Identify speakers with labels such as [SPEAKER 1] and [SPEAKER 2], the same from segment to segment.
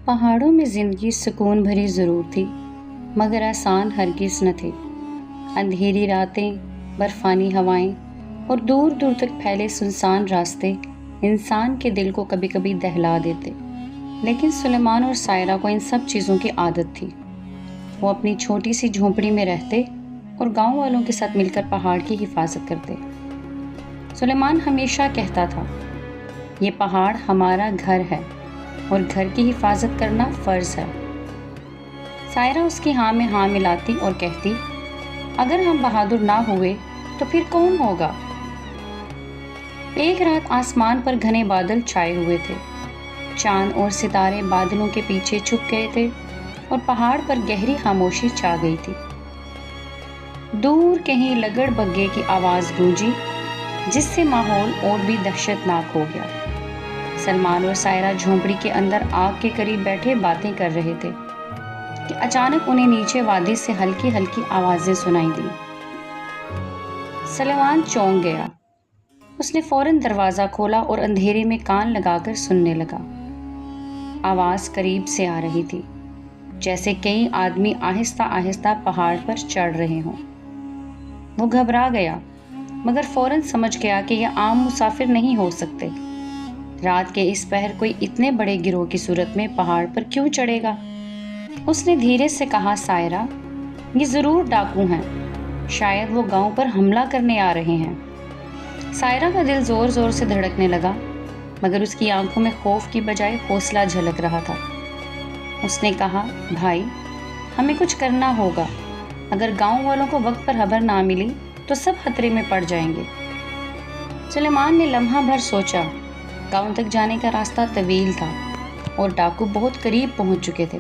[SPEAKER 1] پہاڑوں میں زندگی سکون بھری ضرور تھی، مگر آسان ہرگز نہ تھی۔ اندھیری راتیں، برفانی ہوائیں اور دور دور تک پھیلے سنسان راستے انسان کے دل کو کبھی کبھی دہلا دیتے، لیکن سلیمان اور سائرہ کو ان سب چیزوں کی عادت تھی۔ وہ اپنی چھوٹی سی جھونپڑی میں رہتے اور گاؤں والوں کے ساتھ مل کر پہاڑ کی حفاظت کرتے۔ سلیمان ہمیشہ کہتا تھا، یہ پہاڑ ہمارا گھر ہے اور گھر کی حفاظت کرنا فرض ہے۔ سائرہ اس کی ہاں میں ہاں ملاتی اور کہتی، اگر ہم بہادر نہ ہوئے تو پھر کون ہوگا؟ ایک رات آسمان پر گھنے بادل چھائے ہوئے تھے۔ چاند اور ستارے بادلوں کے پیچھے چھپ گئے تھے اور پہاڑ پر گہری خاموشی چھا گئی تھی۔ دور کہیں لگڑ بگے کی آواز گونجی، جس سے ماحول اور بھی دہشت ناک ہو گیا۔ سلیمان اور سائرہ جھونپڑی کے اندر آگ کے قریب بیٹھے باتیں کر رہے تھے کہ اچانک انہیں نیچے وادی سے ہلکی ہلکی آوازیں سنائی دیں۔ سلیمان چونک گیا۔ اس نے فوراً دروازہ کھولا اور اندھیرے میں کان لگا کر سننے لگا۔ آواز قریب سے آ رہی تھی، جیسے کئی آدمی آہستہ آہستہ پہاڑ پر چڑھ رہے ہوں۔ وہ گھبرا گیا، مگر فوراً سمجھ گیا کہ یہ عام مسافر نہیں ہو سکتے۔ رات کے اس پہر کوئی اتنے بڑے گروہ کی صورت میں پہاڑ پر کیوں چڑھے گا؟ اس نے دھیرے سے کہا، سائرہ، یہ ضرور ڈاکو ہیں، شاید وہ گاؤں پر حملہ کرنے آ رہے ہیں۔ سائرہ کا دل زور زور سے دھڑکنے لگا، مگر اس کی آنکھوں میں خوف کی بجائے حوصلہ جھلک رہا تھا۔ اس نے کہا، بھائی، ہمیں کچھ کرنا ہوگا۔ اگر گاؤں والوں کو وقت پر خبر نہ ملی تو سب خطرے میں پڑ جائیں گے۔ سلیمان نے لمحہ بھر سوچا۔ گاؤں تک جانے کا راستہ طویل تھا اور ڈاکو بہت قریب پہنچ چکے تھے۔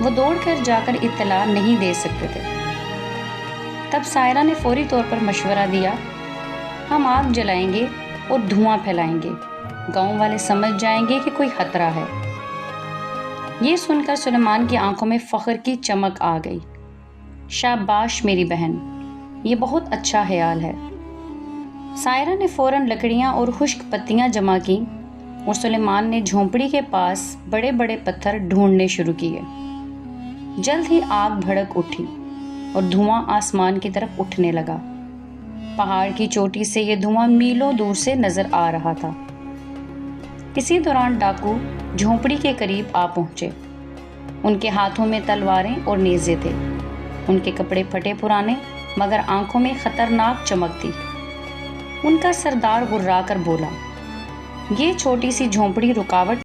[SPEAKER 1] وہ دوڑ کر جا کر اطلاع نہیں دے سکتے تھے۔ تب سائرہ نے فوری طور پر مشورہ دیا، ہم آگ جلائیں گے اور دھواں پھیلائیں گے، گاؤں والے سمجھ جائیں گے کہ کوئی خطرہ ہے۔ یہ سن کر سلیمان کی آنکھوں میں فخر کی چمک آ گئی۔ شاباش میری بہن، یہ بہت اچھا خیال ہے۔ سائرہ نے فوراً لکڑیاں اور خشک پتیاں جمع کیں اور سلیمان نے جھونپڑی کے پاس بڑے بڑے پتھر ڈھونڈنے شروع کیے۔ جلد ہی آگ بھڑک اٹھی اور دھواں آسمان کی طرف اٹھنے لگا۔ پہاڑ کی چوٹی سے یہ دھواں میلوں دور سے نظر آ رہا تھا۔ اسی دوران ڈاکو جھونپڑی کے قریب آ پہنچے۔ ان کے ہاتھوں میں تلواریں اور نیزے تھے۔ ان کے کپڑے پھٹے پرانے، مگر آنکھوں میں خطرناک چمک تھی۔ ان کا سردار غرا کر بولا، یہ چھوٹی سی جھونپڑی رکاوٹ